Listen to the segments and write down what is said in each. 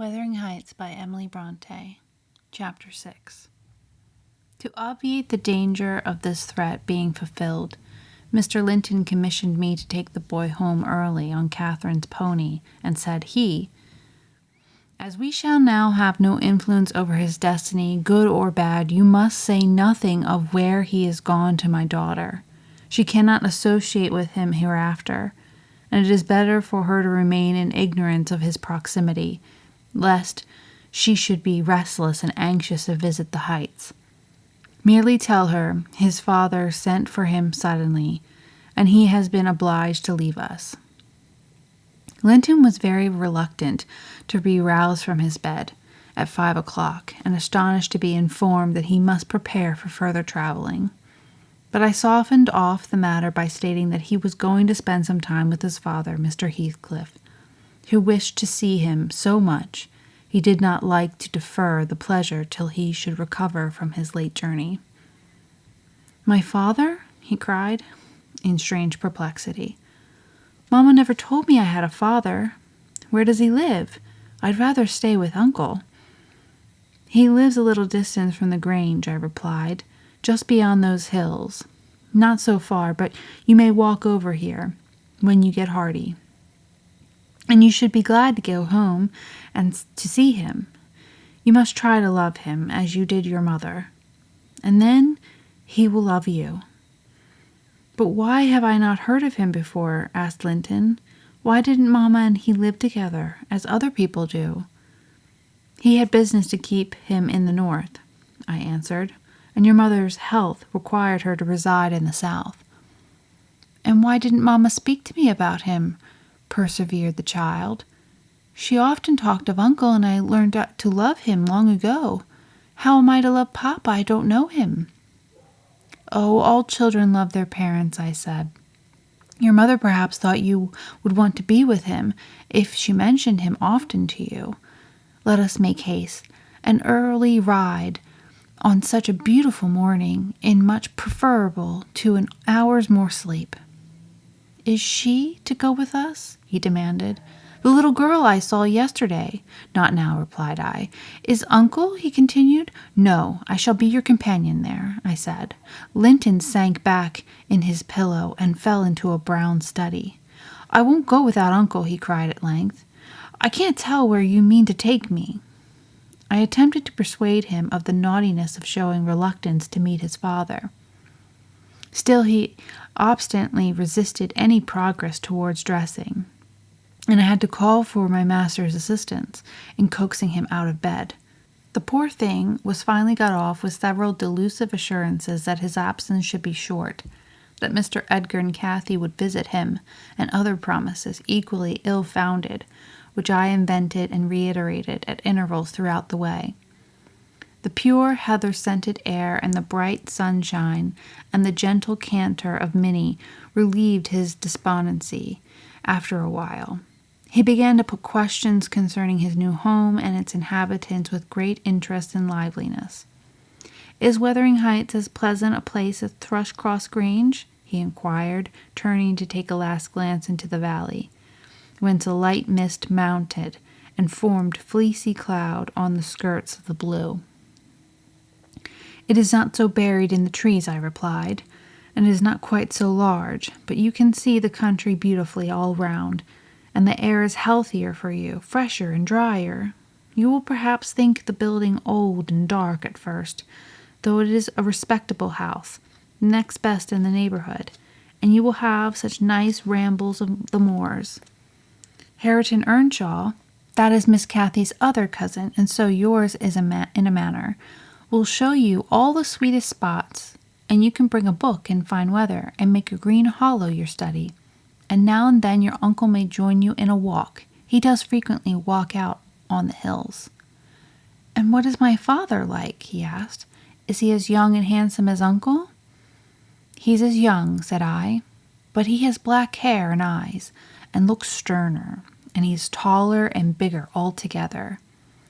Wuthering Heights by Emily Brontë, Chapter 6. To obviate the danger of this threat being fulfilled, Mr. Linton commissioned me to take the boy home early on Catherine's pony, and said he, "As we shall now have no influence over his destiny, good or bad, you must say nothing of where he is gone to my daughter. She cannot associate with him hereafter, and it is better for her to remain in ignorance of his proximity, lest she should be restless and anxious to visit the Heights. Merely tell her his father sent for him suddenly, and he has been obliged to leave us." Linton was very reluctant to be roused from his bed at 5 o'clock, and astonished to be informed that he must prepare for further traveling. But I softened off the matter by stating that he was going to spend some time with his father, Mr. Heathcliff, who wished to see him so much he did not like to defer the pleasure till he should recover from his late journey. "My father?" he cried, in strange perplexity. "Mamma never told me I had a father. Where does he live? I'd rather stay with uncle." "He lives a little distance from the Grange," I replied, "just beyond those hills. Not so far, but you may walk over here when you get hearty. And you should be glad to go home and to see him. You must try to love him as you did your mother, and then he will love you." "But why have I not heard of him before?" asked Linton. "Why didn't Mamma and he live together, as other people do?" "He had business to keep him in the north," I answered, "and your mother's health required her to reside in the south." "And why didn't Mamma speak to me about him?" persevered the child. "She often talked of Uncle, and I learned to love him long ago. How am I to love Papa? I don't know him." "Oh, all children love their parents," I said. "Your mother perhaps thought you would want to be with him if she mentioned him often to you. Let us make haste. An early ride on such a beautiful morning is much preferable to an hour's more sleep." "Is she to go with us?" he demanded. "The little girl I saw yesterday." "Not now," replied I. "Is Uncle?" he continued. "No, I shall be your companion there," I said. Linton sank back in his pillow and fell into a brown study. "I won't go without Uncle," he cried at length. "I can't tell where you mean to take me." I attempted to persuade him of the naughtiness of showing reluctance to meet his father. Still he obstinately resisted any progress towards dressing, and I had to call for my master's assistance in coaxing him out of bed. The poor thing was finally got off with several delusive assurances that his absence should be short, that Mr. Edgar and Cathy would visit him, and other promises equally ill-founded, which I invented and reiterated at intervals throughout the way. The pure heather-scented air and the bright sunshine and the gentle canter of Minnie relieved his despondency after a while. He began to put questions concerning his new home and its inhabitants with great interest and liveliness. "Is Wuthering Heights as pleasant a place as Thrushcross Grange?" he inquired, turning to take a last glance into the valley, whence a light mist mounted and formed fleecy cloud on the skirts of the blue. "It is not so buried in the trees," I replied, "and it is not quite so large, but you can see the country beautifully all round, and the air is healthier for you, fresher and drier. You will perhaps think the building old and dark at first, though it is a respectable house, the next best in the neighborhood, and you will have such nice rambles of the moors. Hareton Earnshaw, that is Miss Cathy's other cousin, and so yours is in a manner, will show you all the sweetest spots, and you can bring a book in fine weather and make a green hollow your study, and now and then your uncle may join you in a walk. He does frequently walk out on the hills." "And what is my father like?" he asked. "Is he as young and handsome as Uncle?" "He's as young," said I, "but he has black hair and eyes, and looks sterner, and he's taller and bigger altogether.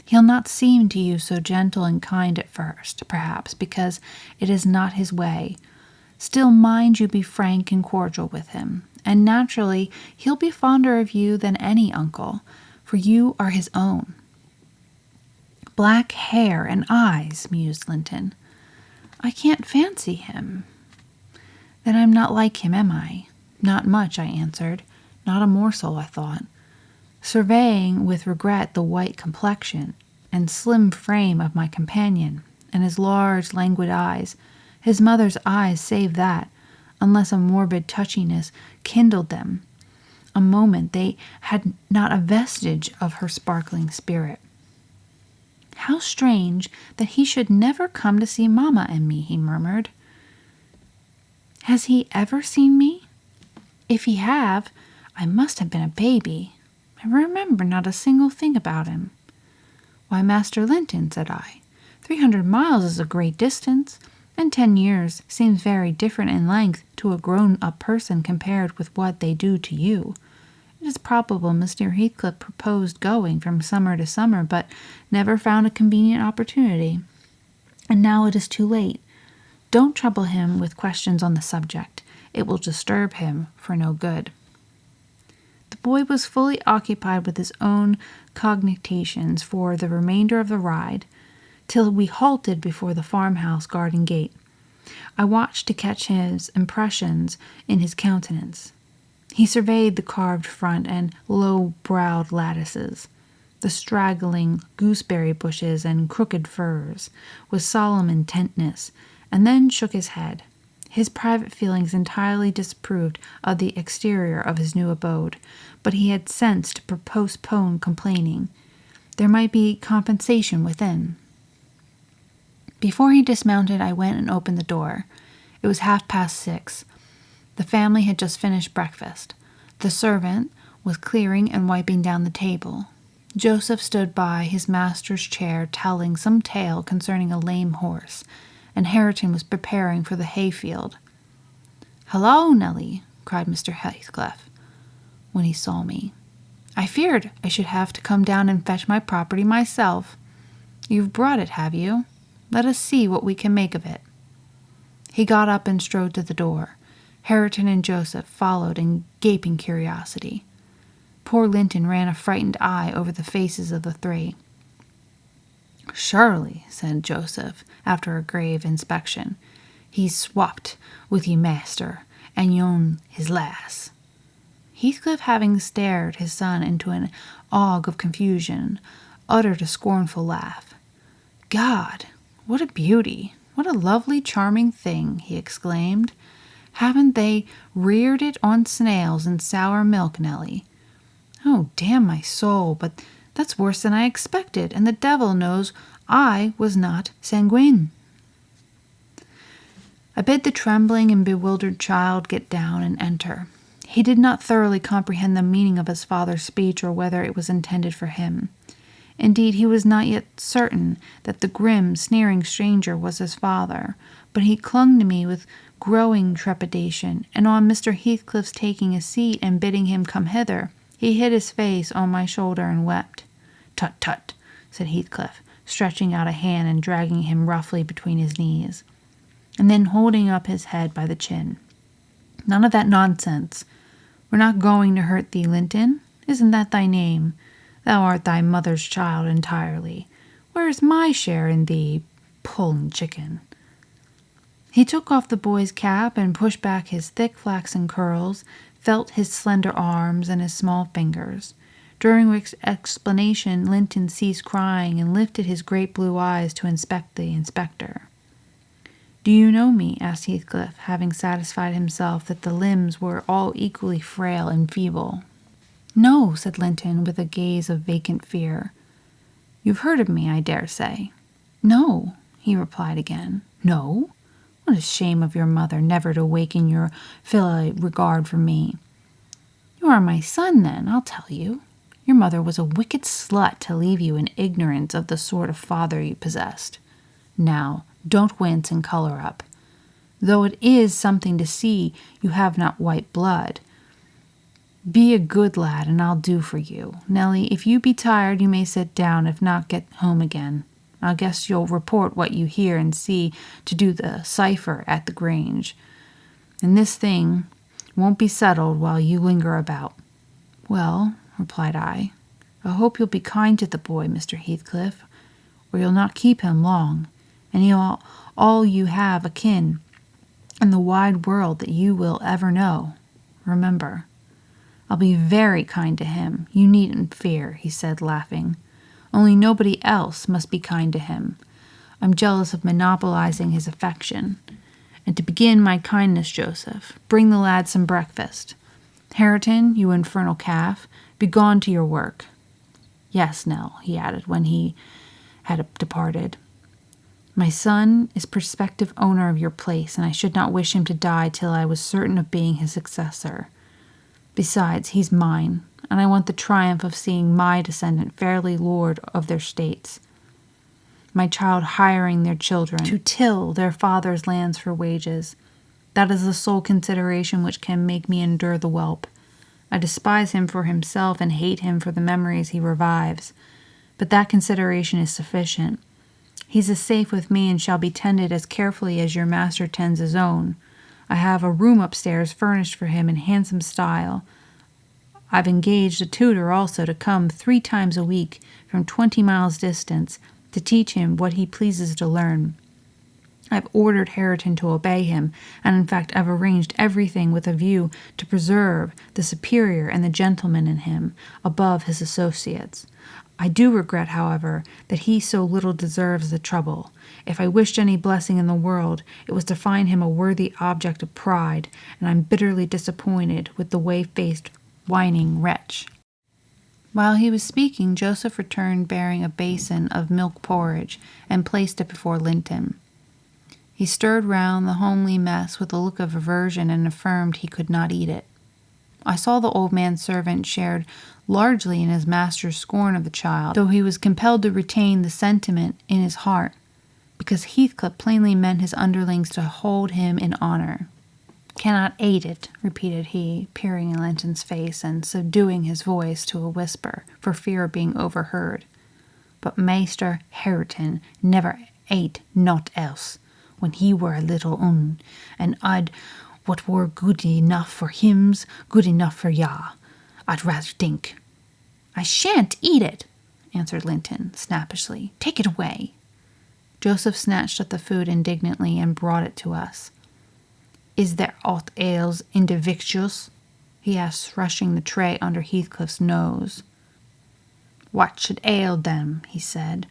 He'll not seem to you so gentle and kind at first, perhaps, because it is not his way. Still, mind you be frank and cordial with him, and naturally he'll be fonder of you than any uncle, for you are his own. black hair and eyes, mused Linton. I can't fancy him. Then I'm not like him, am I? Not much, I answered. Not a morsel, I thought, surveying with regret the white complexion and slim frame of my companion, and his large, languid eyes, his mother's eyes save that, unless a morbid touchiness kindled them. A moment they had not a vestige of her sparkling spirit. How strange that he should never come to see Mamma and me, he murmured. Has he ever seen me? If he have, I must have been a baby. I remember not a single thing about him. Why, Master Linton, said I, 300 miles is a great distance, and 10 years seems very different in length to a grown-up person compared with what they do to you. It is probable Mr. Heathcliff proposed going from summer to summer, but never found a convenient opportunity. And now it is too late. Don't trouble him with questions on the subject. It will disturb him for no good. The boy was fully occupied with his own cogitations for the remainder of the ride, till we halted before the farmhouse garden gate. I watched to catch his impressions in his countenance. He surveyed the carved front and low-browed lattices, the straggling gooseberry bushes and crooked firs, with solemn intentness, and then shook his head. His private feelings entirely disapproved of the exterior of his new abode, but he had sense to postpone complaining. There might be compensation within. Before he dismounted, I went and opened the door. It was 6:30. The family had just finished breakfast. The servant was clearing and wiping down the table. Joseph stood by his master's chair telling some tale concerning a lame horse, and Hareton was preparing for the hayfield. "Hello, Nelly," cried Mr. Heathcliff, when he saw me. "I feared I should have to come down and fetch my property myself. You've brought it, have you? Let us see what we can make of it." He got up and strode to the door. Hareton and Joseph followed in gaping curiosity. Poor Linton ran a frightened eye over the faces of the three. "Surely," said Joseph, after a grave inspection, "he's swapped with ye master, and yon his lass." Heathcliff, having stared his son into an ague of confusion, uttered a scornful laugh. "God, what a beauty! What a lovely, charming thing!" he exclaimed. "Haven't they reared it on snails and sour milk, Nelly? Oh, damn my soul, but that's worse than I expected, and the devil knows I was not sanguine." I bid the trembling and bewildered child get down and enter. He did not thoroughly comprehend the meaning of his father's speech or whether it was intended for him. Indeed, he was not yet certain that the grim, sneering stranger was his father, but he clung to me with growing trepidation, and on Mr. Heathcliff's taking a seat and bidding him come hither, he hid his face on my shoulder and wept. "Tut, tut," said Heathcliff, stretching out a hand and dragging him roughly between his knees, and then holding up his head by the chin. "None of that nonsense. We're not going to hurt thee, Linton. Isn't that thy name? Thou art thy mother's child entirely. Where is my share in thee, pullin' chicken?" He took off the boy's cap and pushed back his thick flaxen curls, felt his slender arms and his small fingers, during which explanation Linton ceased crying and lifted his great blue eyes to inspect the inspector. "Do you know me?" asked Heathcliff, having satisfied himself that the limbs were all equally frail and feeble. "No," said Linton, with a gaze of vacant fear. "You've heard of me, I dare say." "No," he replied again. "No? What a shame of your mother never to awaken your filial regard for me." "You are my son, then, I'll tell you. Your mother was a wicked slut to leave you in ignorance of the sort of father you possessed. Now, don't wince and color up. Though it is something to see you have not white blood. Be a good lad, and I'll do for you. Nelly, if you be tired, you may sit down, if not get home again. I guess you'll report what you hear and see to do the cipher at the Grange. And this thing won't be settled while you linger about." "Well," replied I hope you'll be kind to the boy, Mr. Heathcliff, or you'll not keep him long, and he'll all you have akin in the wide world that you will ever know. Remember, I'll be very kind to him. You needn't fear," he said, laughing. "Only nobody else must be kind to him. I'm jealous of monopolizing his affection. And to begin my kindness, Joseph, bring the lad some breakfast. Hareton, you infernal calf, be gone to your work. Yes, Nell," he added when he had departed. "My son is prospective owner of your place, and I should not wish him to die till I was certain of being his successor. Besides, he's mine, and I want the triumph of seeing my descendant fairly lord of their states. My child hiring their children to till their father's lands for wages. That is the sole consideration which can make me endure the whelp. I despise him for himself and hate him for the memories he revives. But that consideration is sufficient. He's as safe with me and shall be tended as carefully as your master tends his own. I have a room upstairs furnished for him in handsome style. I've engaged a tutor also to come 3 times a week from 20 miles distance to teach him what he pleases to learn. I've ordered Hareton to obey him, and in fact I've arranged everything with a view to preserve the superior and the gentleman in him above his associates. I do regret, however, that he so little deserves the trouble. If I wished any blessing in the world, it was to find him a worthy object of pride, and I'm bitterly disappointed with the whey-faced, whining wretch." While he was speaking, Joseph returned bearing a basin of milk porridge and placed it before Linton. He stirred round the homely mess with a look of aversion and affirmed he could not eat it. I saw the old man's servant shared largely in his master's scorn of the child, though he was compelled to retain the sentiment in his heart, because Heathcliff plainly meant his underlings to hold him in honor. "Cannot eat it," repeated he, peering in Linton's face and subduing his voice to a whisper for fear of being overheard. "But Maester Hareton never ate naught else when he were a little and I'd what were good enough for him's good enough for ya, I'd rather think." "I shan't eat it," answered Linton snappishly. "Take it away." Joseph snatched at the food indignantly and brought it to us. "Is there aught else in the victuals?" he asked, thrusting the tray under Heathcliff's nose. "What should ail them?" he said.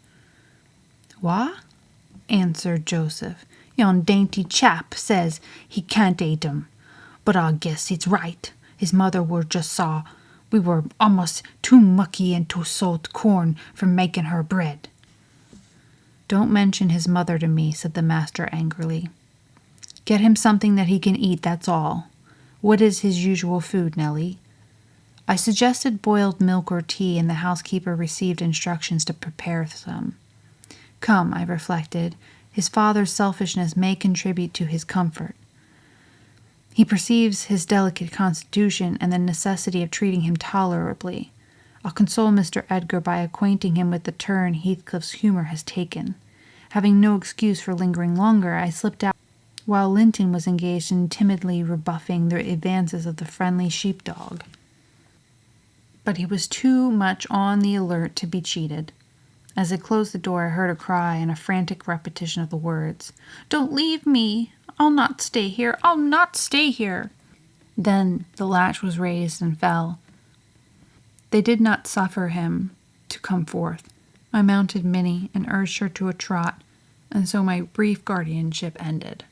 "What?" answered Joseph. "Yon dainty chap says he can't eat 'em, but I guess it's right. His mother were just saw we were almost too mucky and too salt corn for making her bread." "Don't mention his mother to me," said the master angrily. "Get him something that he can eat, that's all. What is his usual food, Nelly?" I suggested boiled milk or tea, and the housekeeper received instructions to prepare some. Come, I reflected, his father's selfishness may contribute to his comfort. He perceives his delicate constitution and the necessity of treating him tolerably. I'll console Mr. Edgar by acquainting him with the turn Heathcliff's humor has taken. Having no excuse for lingering longer, I slipped out while Linton was engaged in timidly rebuffing the advances of the friendly sheepdog. But he was too much on the alert to be cheated. As I closed the door, I heard a cry and a frantic repetition of the words. "Don't leave me! I'll not stay here! I'll not stay here!" Then the latch was raised and fell. They did not suffer him to come forth. I mounted Minnie and urged her to a trot, and so my brief guardianship ended.